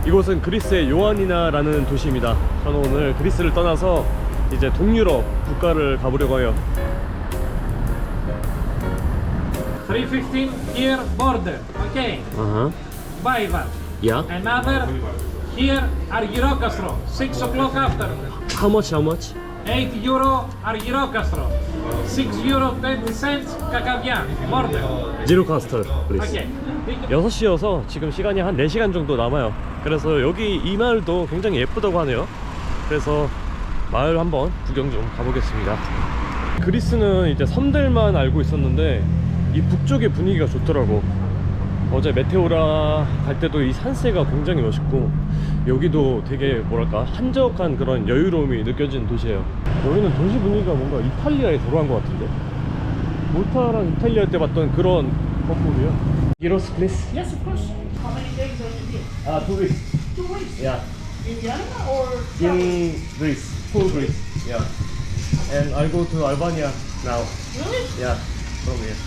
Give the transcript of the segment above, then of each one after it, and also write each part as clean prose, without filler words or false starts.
이곳은 그리스의 요아니나라는 도시입니다. 저는 오늘 그리스를 떠나서 이제 동유럽 국가를 가보려고 해요. 315 here border. Okay. Bival. Yeah. Another here are Eurocastro. 6 o'clock after. How much? How much? 8 euro are Eurocastro. 6 euro 20 cents Cacavian. Border. Zero coaster, please. Okay. 6시여서 지금 시간이 한 4시간 정도 남아요. 그래서 여기 이 마을도 굉장히 예쁘다고 하네요. 그래서 마을 한번 구경 좀 가보겠습니다. 그리스는 이제 섬들만 알고 있었는데 이 북쪽의 분위기가 좋더라고. 어제 메테오라 갈 때도 이 산세가 굉장히 멋있고, 여기도 되게 뭐랄까 한적한 그런 여유로움이 느껴지는 도시예요. 여기는 도시 분위기가 뭔가 이탈리아에 돌아간 것 같은데, 몰타랑 이탈리아 때 봤던 그런 건물이야. Gyros, please. Yes, of course. How many days are you here? 2 weeks. 2 weeks. Yeah. In Vienna or In Greece, full Greece. Yeah. And I go to Albania now. Really? Yeah, from here.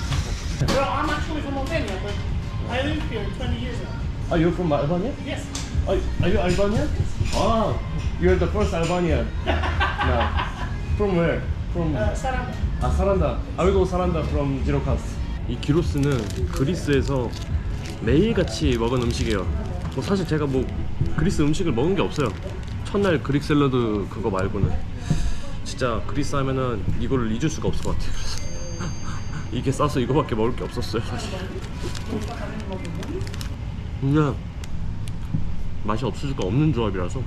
Well, I'm actually from Albania, but I lived here 20 years now. Are you from Albania? Yes. Are you Albanian? Ah, you're the first Albanian. No. From where? From Saranda. Saranda. I will go Saranda from Girocast. 이 기로스는 그리스에서 매일같이 먹은 음식이에요. 뭐 사실 제가 뭐 그리스 음식을 먹은 게 없어요. 첫날 그릭 샐러드 그거 말고는. 진짜 그리스 하면은 이거를 잊을 수가 없을 것 같아요. 그래서 이게 싸서 이거밖에 먹을 게 없었어요 사실. 그냥 맛이 없을 수가 없는 조합이라서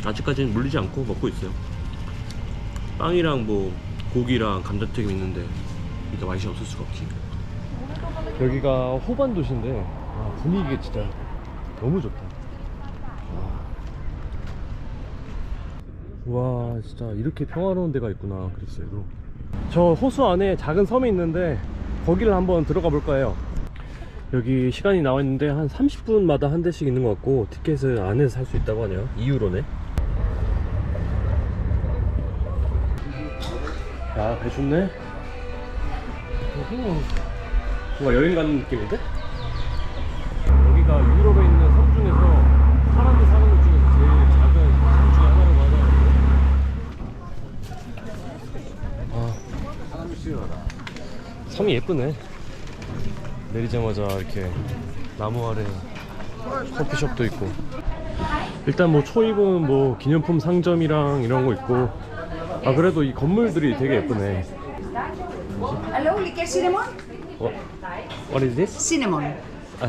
아직까지는 물리지 않고 먹고 있어요. 빵이랑 뭐 고기랑 감자튀김 있는데 이게 맛이 없을 수가 없지. 여기가 호반 도시인데 분위기가 진짜 너무 좋다. 와, 진짜 이렇게 평화로운 데가 있구나 그리스에도. 저 호수 안에 작은 섬이 있는데 거기를 한번 들어가 볼까 해요. 여기 시간이 나와 있는데 한 30분마다 한 대씩 있는 것 같고, 티켓을 안에서 살 수 있다고 하네요. 2유로네. 야, 배 좋네. 뭔가 여행 가는 느낌인데? 여기가 유럽에 있는 섬 중에서 사람이 사는 것 중에서 제일 작은 섬 중에 하나라고 하더라고요. 섬이 예쁘네. 내리자마자 이렇게 나무 아래 커피숍도 있고, 일단 뭐 초입은 뭐 기념품 상점이랑 이런 거 있고, 그래도 이 건물들이 되게 예쁘네. Hello, like cinnamon? What is this? Cinnamon.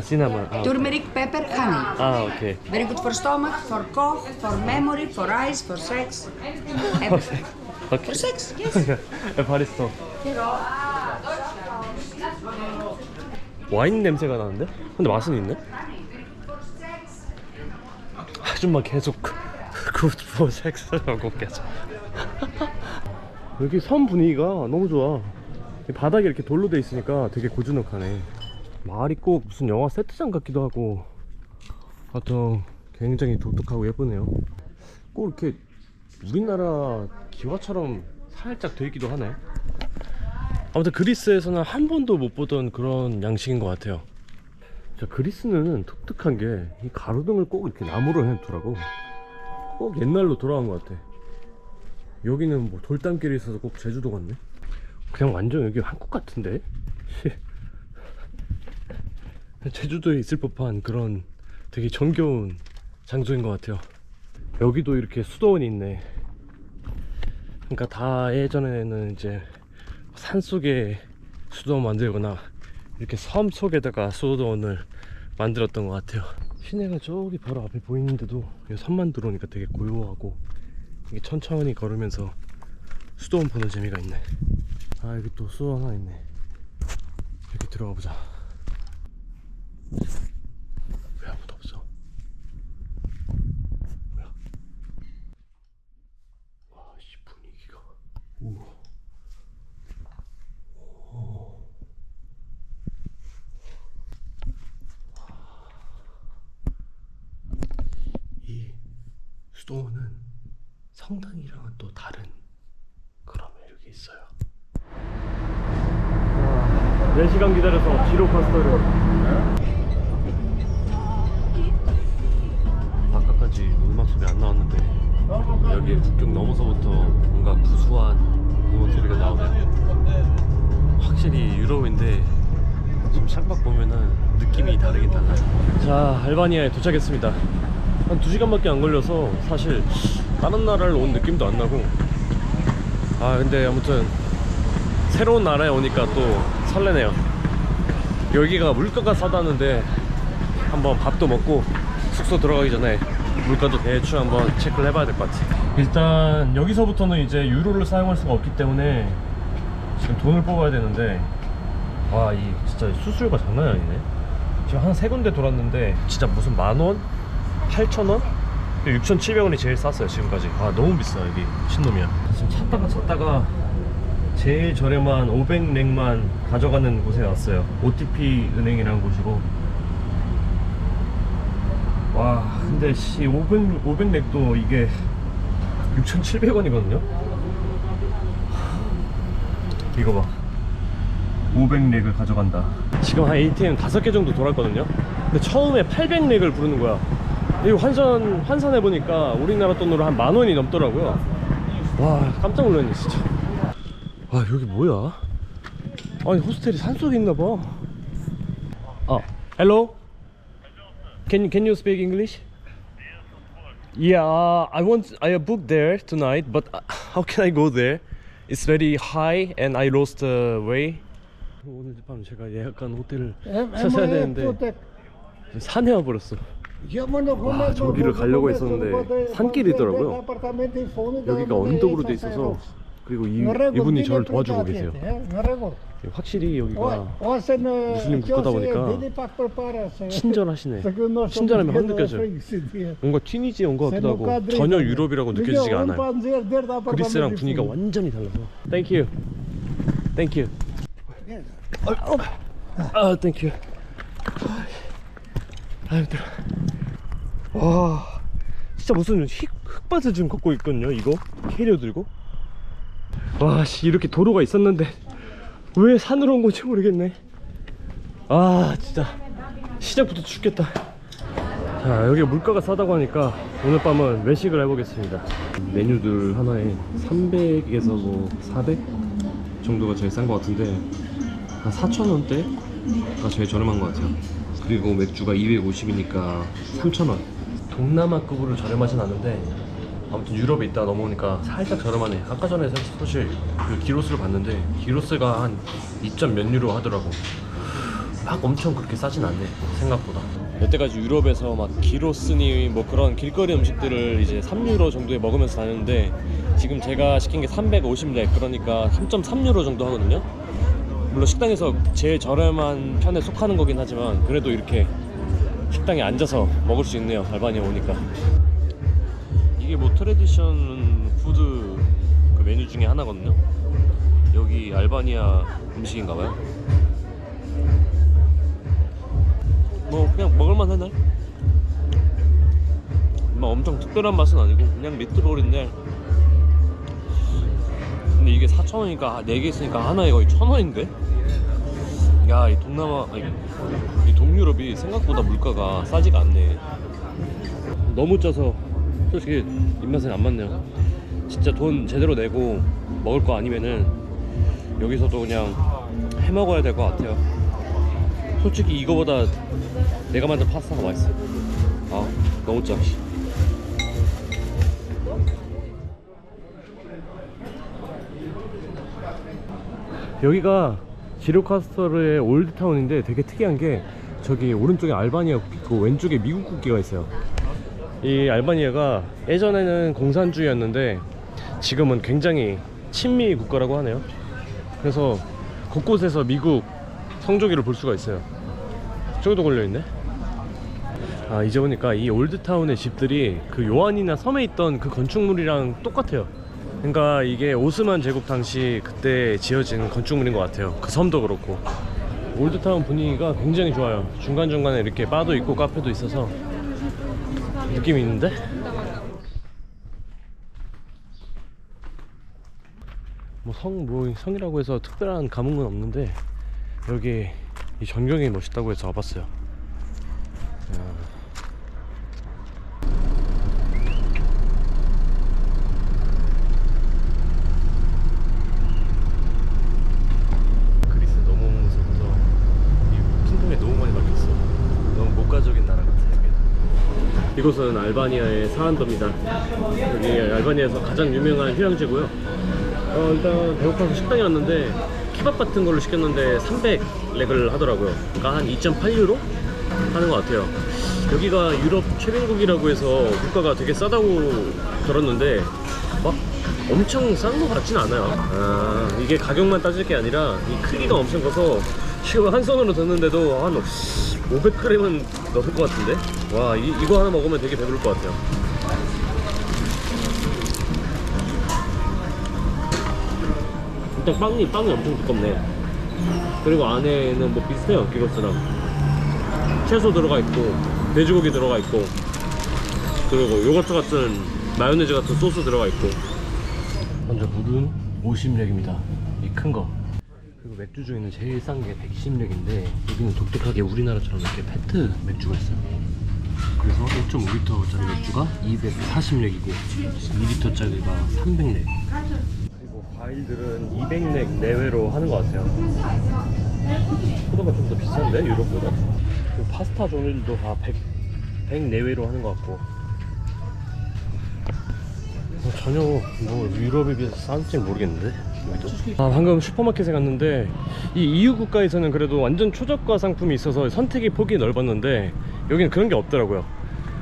cinnamon. Turmeric, pepper, honey. Okay. Very good for stomach, for cough, for memory, for eyes, for sex. Everything. Okay. For sex, yes. 바리스타. 와인 냄새가 나는데? 근데 맛은 있네? 아줌마 계속 good for sex라고 계속. 여기 섬 분위기가 너무 좋아. 바닥이 이렇게 돌로 돼 있으니까 되게 고즈넉하네. 마을이 꼭 무슨 영화 세트장 같기도 하고, 하여튼 굉장히 독특하고 예쁘네요. 꼭 이렇게 우리나라 기와처럼 살짝 돼 있기도 하네. 아무튼 그리스에서는 한 번도 못 보던 그런 양식인 것 같아요. 자, 그리스는 독특한 게 이 가로등을 꼭 이렇게 나무로 해놓더라고. 꼭 옛날로 돌아간 것 같아. 여기는 뭐 돌담길이 있어서 꼭 제주도 같네. 그냥 완전 여기 한국 같은데? 제주도에 있을 법한 그런 되게 정겨운 장소인 것 같아요. 여기도 이렇게 수도원이 있네. 그러니까 다 예전에는 이제 산속에 수도원 만들거나 이렇게 섬 속에다가 수도원을 만들었던 것 같아요. 시내가 저기 바로 앞에 보이는데도 섬만 들어오니까 되게 고요하고, 이게 천천히 걸으면서 수도원 보는 재미가 있네. 여기 또 수도원 하나 있네. 이렇게 들어가 보자. 왜 아무도 없어? 뭐야? 와, 씨, 분위기가. 우와. 이 수도원은 성당이랑은 또 다른 그런 매력이 있어요. 4시간 기다려서 지로 파스타를. 여기 국경 넘어서부터 뭔가 구수한 응원 소리가 나오네요. 확실히 유럽인데 지금 창밖 보면은 느낌이 다르긴 달라요. 자, 알바니아에 도착했습니다. 한 2시간밖에 안 걸려서 사실 다른 나라를 온 느낌도 안 나고, 근데 아무튼 새로운 나라에 오니까 또 설레네요. 여기가 물가가 싸다는데 한번 밥도 먹고 숙소 들어가기 전에 물가도 대충 한번 체크를 해봐야 될 것 같아요. 일단 여기서부터는 이제 유로를 사용할 수가 없기 때문에 지금 돈을 뽑아야 되는데, 와, 이 진짜 수수료가 장난이 아니네. 지금 한 3군데 돌았는데 진짜 무슨 만원? 8,000원? 6,700원이 제일 쌌어요 지금까지. 너무 비싸 여기. 미친놈이야. 지금 찾다가 제일 저렴한 500렉만 가져가는 곳에 왔어요. OTP 은행이라는 곳이고. 와, 근데 500렉도 이게 6,700원이거든요 이거 봐, 500렉을 가져간다. 지금 한 ATM 5개 정도 돌았거든요. 근데 처음에 800렉을 부르는 거야. 이거 환산해보니까 우리나라 돈으로 한 10,000원이 넘더라고요. 와, 깜짝 놀랐네 진짜. 와, 여기 뭐야? 아니, 호스텔이 산속에 있나봐. Hello? Can you speak English? Yeah, I booked there tonight, but how can I go there? It's very high and I lost the way. 오늘 밤 제가 예약한 호텔을 찾아야 되는데 산에 와버렸어. 와, 저기를 가려고 했었는데 산길이더라고요. 여기가 언덕으로 돼 있어서. 그리고 이분이 저를 도와주고 계세요. 확실히 여기가 무슬림 국가다 보니까 친절하시네. 친절함이 확 느껴져요. 뭔가 튀니지에 온 것 같기도 하고 전혀 유럽이라고 느껴지지가 않아요. 그리스랑 분위기가 완전히 달라서. Thank you. Thank you. Thank you. 힘들어. 와, 진짜 무슨 흙밭을 지금 걷고 있거든요. 이거 캐리어 들고. 와, 씨, 이렇게 도로가 있었는데 왜 산으로 온 건지 모르겠네. 진짜 시작부터 죽겠다. 자, 여기 물가가 싸다고 하니까 오늘 밤은 외식을 해보겠습니다. 메뉴들 하나에 300에서 뭐 400 정도가 제일 싼 것 같은데 한 4,000원대가 제일 저렴한 것 같아요. 그리고 맥주가 250이니까 3,000원. 동남아급으로 저렴하진 않은데 아무튼 유럽에 있다 넘어오니까 살짝 저렴하네. 아까 전에 사실 그 기로스를 봤는데 기로스가 한 2점 몇 유로 하더라고. 막 엄청 그렇게 싸진 않네 생각보다. 여태까지 유럽에서 막 기로스니 뭐 그런 길거리 음식들을 이제 3유로 정도에 먹으면서 다녔는데 지금 제가 시킨 게 350렉, 그러니까 3.3유로 정도 하거든요. 물론 식당에서 제일 저렴한 편에 속하는 거긴 하지만 그래도 이렇게 식당에 앉아서 먹을 수 있네요, 알바니아 오니까. 이게 뭐 트레디션 푸드 그 메뉴 중에 하나거든요. 여기 알바니아 음식인가봐요. 뭐 그냥 먹을만 하네. 뭐 엄청 특별한 맛은 아니고 그냥 미트볼인데, 근데 이게 4,000원이니까 4개 있으니까 하나에 거의 1,000원인데? 야, 이 동남아, 아니, 이 동유럽이 생각보다 물가가 싸지가 않네. 너무 짜서 솔직히 입맛에 안 맞네요. 진짜 돈 제대로 내고 먹을 거 아니면은 여기서도 그냥 해 먹어야 될 것 같아요. 솔직히 이거보다 내가 만든 파스타가 맛있어. 너무 짜. 여기가 지로카스터르의 올드타운인데 되게 특이한 게 저기 오른쪽에 알바니아 국기 있고 왼쪽에 미국 국기가 있어요. 이 알바니아가 예전에는 공산주의였는데 지금은 굉장히 친미 국가라고 하네요. 그래서 곳곳에서 미국 성조기를 볼 수가 있어요. 저기도 걸려있네. 이제 보니까 이 올드타운의 집들이 그 요한이나 섬에 있던 그 건축물이랑 똑같아요. 그러니까 이게 오스만 제국 당시 그때 지어진 건축물인 것 같아요. 그 섬도 그렇고. 올드타운 분위기가 굉장히 좋아요. 중간중간에 이렇게 바도 있고 카페도 있어서 느낌이 있는데? 성이라고 해서 특별한 감흥은 없는데 여기 이 전경이 멋있다고 해서 와봤어요. 이곳은 알바니아의 사란더입니다. 여기 알바니아에서 가장 유명한 휴양지고요. 일단 배고파서 식당에 왔는데 케밥 같은 걸로 시켰는데 300렉을 하더라고요. 그러니까 한 2.8유로 하는 것 같아요. 여기가 유럽 최빈국이라고 해서 물가가 되게 싸다고 들었는데 막 엄청 싼 것 같진 않아요. 이게 가격만 따질 게 아니라 이 크기가 엄청 커서 지금 한 손으로 줬는데도 한 500g은 넘을 것 같은데. 와, 이거 하나 먹으면 되게 배부를 것 같아요. 일단 빵이 엄청 두껍네. 그리고 안에는 뭐 비슷해요. 기로스랑 채소 들어가 있고 돼지고기 들어가 있고 그리고 요거트 같은 마요네즈 같은 소스 들어가 있고. 먼저 물은 50렉입니다. 이 큰 거. 그리고 맥주 중에는 제일 싼 게 110렉인데 여기는 독특하게 우리나라처럼 이렇게 페트 맥주가 있어요. 그래서 1.5리터짜리 맥주가 240렉이고 2리터짜리가 300렉. 그리고 과일들은 200렉 내외로 하는 것 같아요. 포도가 좀 더 비싼데 유럽보다. 그리고 파스타 종류들도 다 100 내외로 하는 것 같고. 전혀 뭐 유럽에 비해서 싼지 모르겠는데. 방금 슈퍼마켓에 갔는데 이 EU 국가에서는 그래도 완전 초저가 상품이 있어서 선택의 폭이 넓었는데 여기는 그런 게 없더라고요.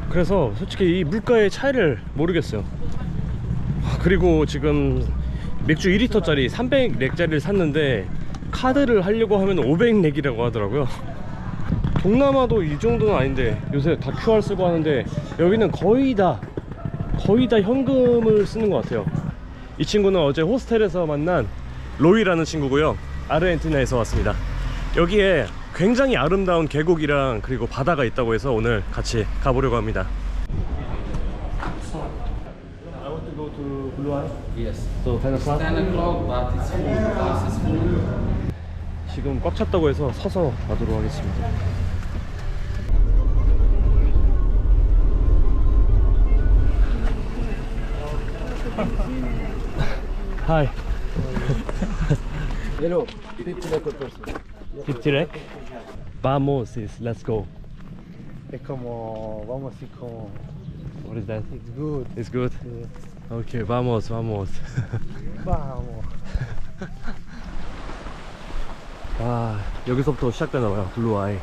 그래서 솔직히 이 물가의 차이를 모르겠어요. 그리고 지금 맥주 2리터짜리 300렉짜리를 샀는데 카드를 하려고 하면 500렉이라고 하더라고요. 동남아도 이 정도는 아닌데 요새 다 QR 쓰고 하는데 여기는 거의 다 현금을 쓰는 것 같아요. 이 친구는 어제 호스텔에서 만난 로이라는 친구고요. 아르헨티나에서 왔습니다. 여기에 굉장히 아름다운 계곡이랑 그리고 바다가 있다고 해서 오늘 같이 가보려고 합니다. I want to go to Blue Eye. Yes. So 10 o'clock. 10 o'clock, but it's full. The bus is full. 지금 꽉 찼다고 해서 서서 가도록 하겠습니다. Hi. Hello, 50 lek per person. 50 rec. Vamos is let's go. Es como, vamos así como, What is that? it's good. It's good. Okay, vamos. Vamos. 아, 여기서부터 시작되나봐요. 블루아이.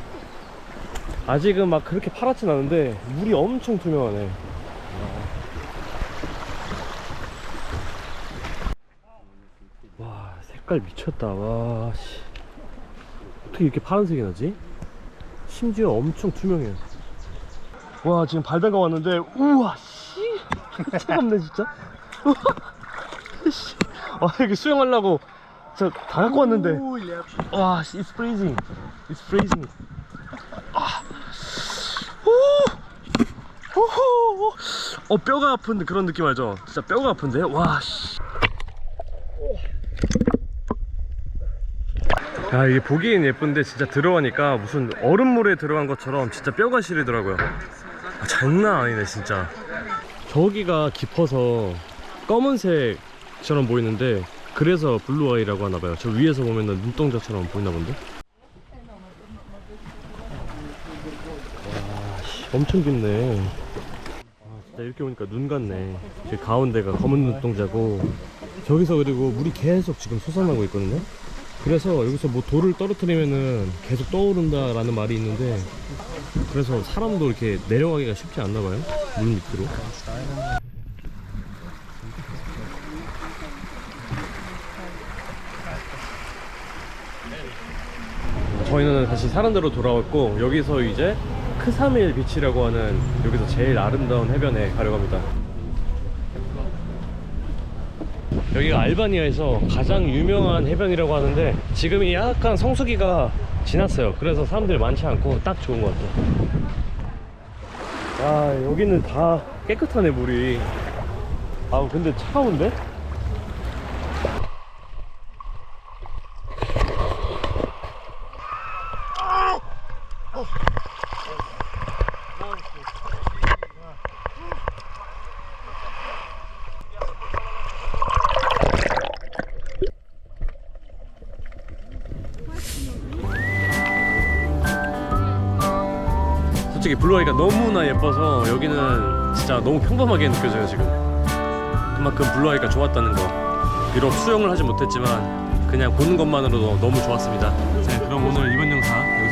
아직은 막 그렇게 파랗진 않은데 물이 엄청 투명하네. 와, 색깔 미쳤다. 와, 씨. 어떻게 이렇게 파란색이 나지? 심지어 엄청 투명해요. 와, 지금 발달가 왔는데 우와, 씨. 차갑네 진짜. 씨. 와, 여기 수영하려고 저 다 갖고 왔는데. 와, it's freezing. It's freezing. 아. 오. 뼈가 아픈 그런 느낌 알죠? 진짜 뼈가 아픈데? 와, 씨. 야, 이게 보기엔 예쁜데 진짜 들어가니까 무슨 얼음물에 들어간 것처럼 진짜 뼈가 시리더라고요. 장난 아니네 진짜. 저기가 깊어서 검은색처럼 보이는데 그래서 블루아이라고 하나봐요. 저 위에서 보면 눈동자처럼 보이나 본데? 와, 씨, 엄청 깊네. 진짜 이렇게 보니까 눈 같네. 저 가운데가 검은 눈동자고 저기서 그리고 물이 계속 지금 솟아나고 있거든요. 그래서 여기서 뭐 돌을 떨어뜨리면은 계속 떠오른다 라는 말이 있는데 그래서 사람도 이렇게 내려가기가 쉽지 않나 봐요. 물 밑으로. 저희는 다시 사람대로 돌아왔고 여기서 이제 크사밀 비치라고 하는 여기서 제일 아름다운 해변에 가려고 합니다. 여기가 알바니아에서 가장 유명한 해변이라고 하는데 지금이 약간 성수기가 지났어요. 그래서 사람들이 많지 않고 딱 좋은 것 같아요. 아, 여기는 다 깨끗하네 물이. 아, 근데 차가운데? 솔직히 블루아이가 너무나 예뻐서 여기는 진짜 너무 평범하게 느껴져요 지금. 그만큼 블루아이가 좋았다는 거. 비록 수영을 하지 못했지만 그냥 보는 것만으로도 너무 좋았습니다. 네, 그럼 오늘 이번 영상